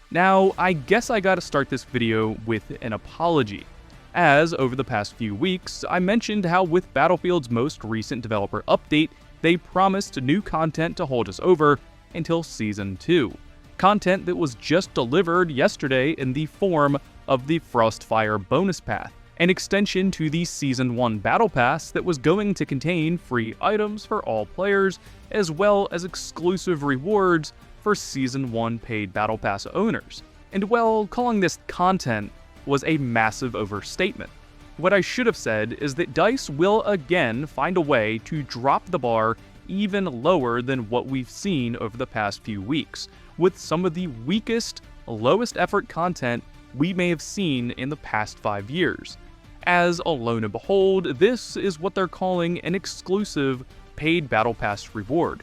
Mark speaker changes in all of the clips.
Speaker 1: Now, I guess I gotta start this video with an apology, as over the past few weeks, I mentioned how with Battlefield's most recent developer update, they promised new content to hold us over until Season 2. Content that was just delivered yesterday in the form of the Frostfire bonus path, an extension to the Season 1 Battle Pass that was going to contain free items for all players, as well as exclusive rewards for Season 1 paid Battle Pass owners. And well, calling this content was a massive overstatement. What I should have said is that DICE will again find a way to drop the bar even lower than what we've seen over the past few weeks, with some of the weakest, lowest effort content we may have seen in the past 5 years. As alone and behold, this is what they're calling an exclusive paid Battle Pass reward.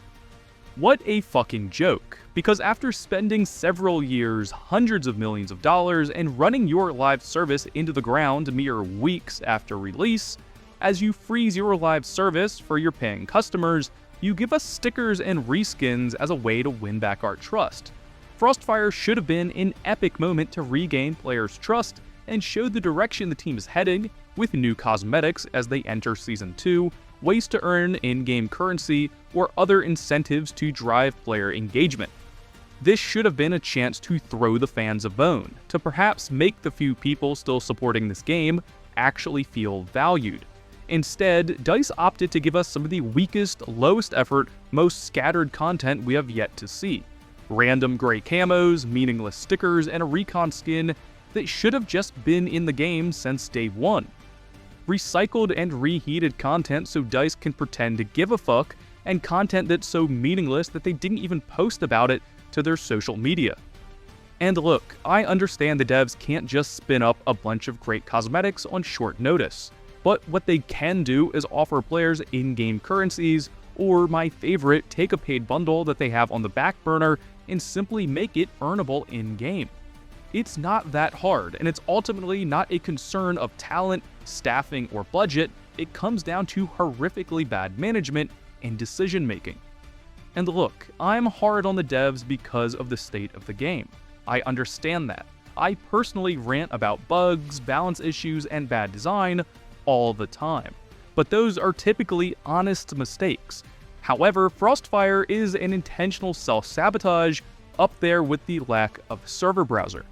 Speaker 1: What a fucking joke, because after spending several years, hundreds of millions of dollars, and running your live service into the ground mere weeks after release, as you freeze your live service for your paying customers, you give us stickers and reskins as a way to win back our trust. Frostfire should have been an epic moment to regain players' trust and show the direction the team is heading, with new cosmetics as they enter Season 2, ways to earn in-game currency, or other incentives to drive player engagement. This should have been a chance to throw the fans a bone, to perhaps make the few people still supporting this game actually feel valued. Instead, DICE opted to give us some of the weakest, lowest effort, most scattered content we have yet to see. Random gray camos, meaningless stickers, and a recon skin that should have just been in the game since day one. Recycled and reheated content so DICE can pretend to give a fuck, and content that's so meaningless that they didn't even post about it to their social media. And look, I understand the devs can't just spin up a bunch of great cosmetics on short notice, but what they can do is offer players in-game currencies, or my favorite, take a paid bundle that they have on the back burner and simply make it earnable in-game. It's not that hard, and it's ultimately not a concern of talent, staffing, or budget. It comes down to horrifically bad management and decision-making. And look, I'm hard on the devs because of the state of the game. I understand that. I personally rant about bugs, balance issues, and bad design all the time. But those are typically honest mistakes. However, Frostfire is an intentional self-sabotage up there with the lack of server browser.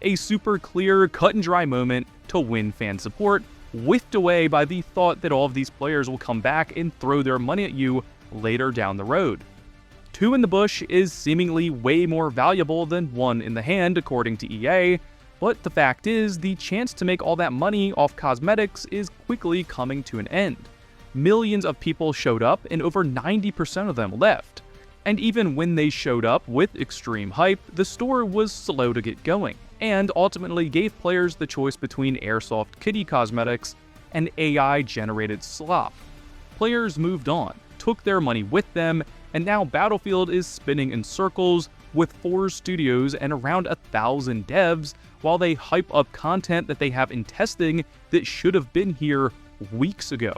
Speaker 1: A super clear, cut-and-dry moment to win fan support, whiffed away by the thought that all of these players will come back and throw their money at you later down the road. 2 in the bush is seemingly way more valuable than 1 in the hand, according to EA, but the fact is, the chance to make all that money off cosmetics is quickly coming to an end. Millions of people showed up, and over 90% of them left. And even when they showed up with extreme hype, the store was slow to get going, and ultimately gave players the choice between airsoft kitty cosmetics and AI-generated slop. Players moved on, took their money with them, and now Battlefield is spinning in circles with 4 studios and around 1,000 devs, while they hype up content that they have in testing that should have been here weeks ago.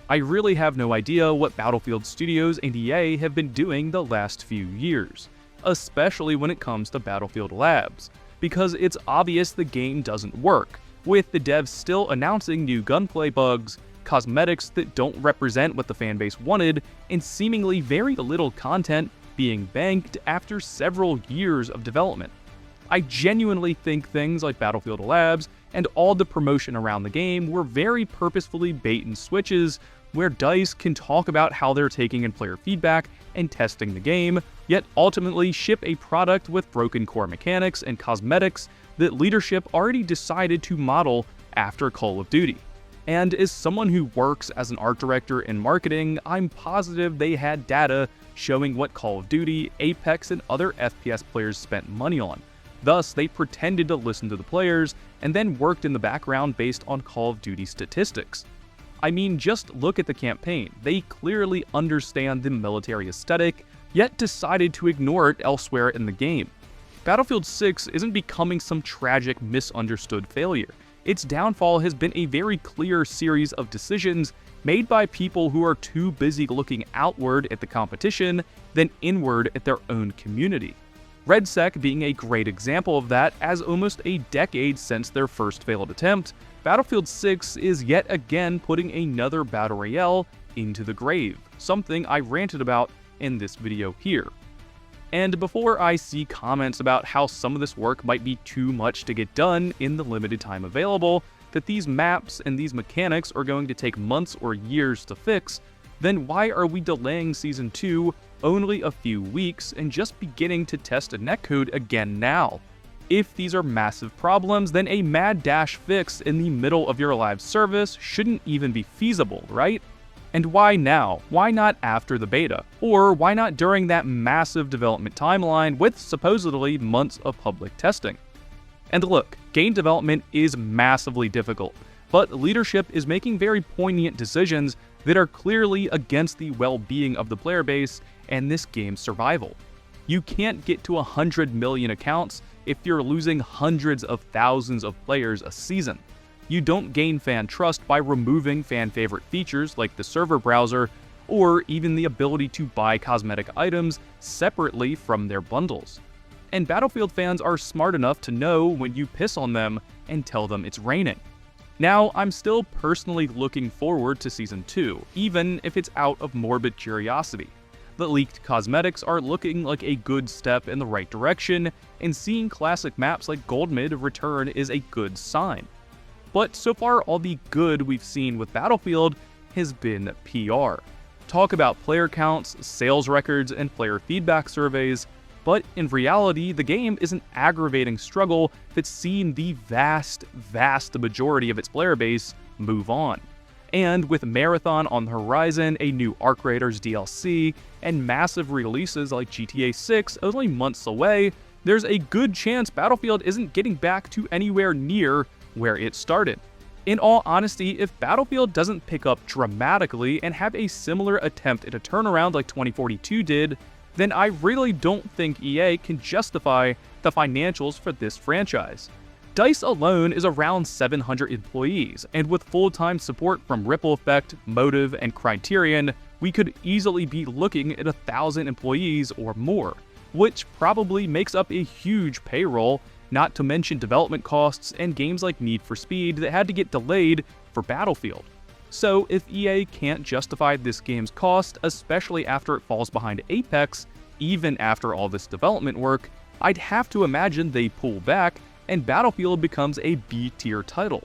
Speaker 1: I really have no idea what Battlefield Studios and EA have been doing the last few years, especially when it comes to Battlefield Labs, because it's obvious the game doesn't work, with the devs still announcing new gunplay bugs, cosmetics that don't represent what the fanbase wanted, and seemingly very little content being banked after several years of development. I genuinely think things like Battlefield Labs and all the promotion around the game were very purposefully bait and switches, where DICE can talk about how they're taking in player feedback and testing the game, yet ultimately ship a product with broken core mechanics and cosmetics that leadership already decided to model after Call of Duty. And as someone who works as an art director in marketing, I'm positive they had data showing what Call of Duty, Apex, and other FPS players spent money on. Thus, they pretended to listen to the players and then worked in the background based on Call of Duty statistics. I mean, just look at the campaign. They clearly understand the military aesthetic, yet decided to ignore it elsewhere in the game. Battlefield 6 isn't becoming some tragic, misunderstood failure. Its downfall has been a very clear series of decisions made by people who are too busy looking outward at the competition than inward at their own community. RedSec being a great example of that, as almost a decade since their first failed attempt, Battlefield 6 is yet again putting another Battle Royale into the grave, something I ranted about in this video here. And before I see comments about how some of this work might be too much to get done in the limited time available, that these maps and these mechanics are going to take months or years to fix, then why are we delaying Season 2 only a few weeks and just beginning to test a netcode again now? If these are massive problems, then a mad dash fix in the middle of your live service shouldn't even be feasible, right? And why now? Why not after the beta? Or why not during that massive development timeline with supposedly months of public testing? And look, game development is massively difficult, but leadership is making very poignant decisions that are clearly against the well-being of the player base and this game's survival. You can't get to 100 million accounts if you're losing hundreds of thousands of players a season. You don't gain fan trust by removing fan-favorite features like the server browser, or even the ability to buy cosmetic items separately from their bundles. And Battlefield fans are smart enough to know when you piss on them and tell them it's raining. Now, I'm still personally looking forward to Season 2, even if it's out of morbid curiosity. The leaked cosmetics are looking like a good step in the right direction, and seeing classic maps like Goldmid return is a good sign. But so far, all the good we've seen with Battlefield has been PR. Talk about player counts, sales records, and player feedback surveys, but in reality, the game is an aggravating struggle that's seen the vast majority of its player base move on. And with Marathon on the horizon, a new Arc Raiders DLC, and massive releases like GTA 6 only months away, there's a good chance Battlefield isn't getting back to anywhere near where it started. In all honesty, if Battlefield doesn't pick up dramatically and have a similar attempt at a turnaround like 2042 did, then I really don't think EA can justify the financials for this franchise. DICE alone is around 700 employees, and with full-time support from Ripple Effect, Motive, and Criterion, we could easily be looking at 1,000 employees or more, which probably makes up a huge payroll, not to mention development costs and games like Need for Speed that had to get delayed for Battlefield. So if EA can't justify this game's cost, especially after it falls behind Apex, even after all this development work, I'd have to imagine they pull back and Battlefield becomes a B-tier title.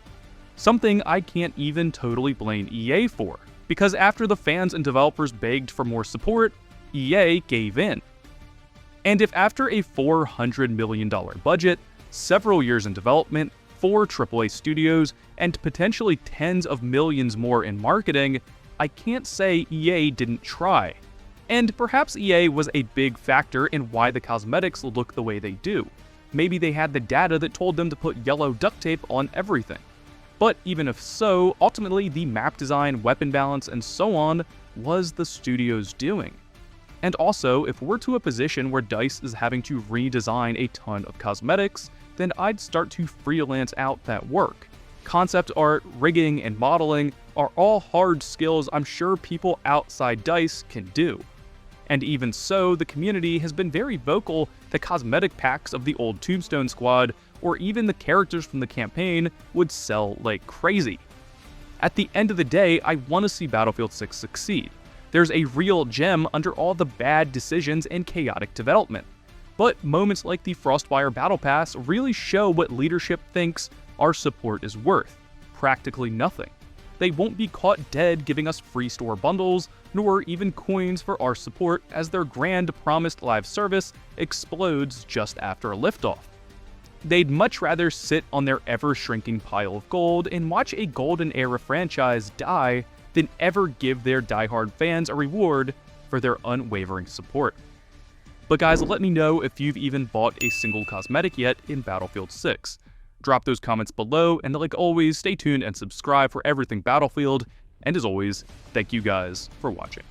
Speaker 1: Something I can't even totally blame EA for, because after the fans and developers begged for more support, EA gave in. And if after a $400 million budget, several years in development, 4 AAA studios, and potentially tens of millions more in marketing, I can't say EA didn't try. And perhaps EA was a big factor in why the cosmetics look the way they do. Maybe they had the data that told them to put yellow duct tape on everything. But even if so, ultimately the map design, weapon balance, and so on was the studio's doing. And also, if we're to a position where DICE is having to redesign a ton of cosmetics, then I'd start to freelance out that work. Concept art, rigging, and modeling are all hard skills I'm sure people outside DICE can do. And even so, the community has been very vocal that cosmetic packs of the old Tombstone squad, or even the characters from the campaign, would sell like crazy. At the end of the day, I want to see Battlefield 6 succeed. There's a real gem under all the bad decisions and chaotic development. But moments like the Frostwire Battle Pass really show what leadership thinks our support is worth. Practically nothing. They won't be caught dead giving us free store bundles, nor even coins for our support as their grand promised live service explodes just after a liftoff. They'd much rather sit on their ever-shrinking pile of gold and watch a golden era franchise die than ever give their diehard fans a reward for their unwavering support. But guys, let me know if you've even bought a single cosmetic yet in Battlefield 6. Drop those comments below, and like always, stay tuned and subscribe for everything Battlefield, and as always, thank you guys for watching.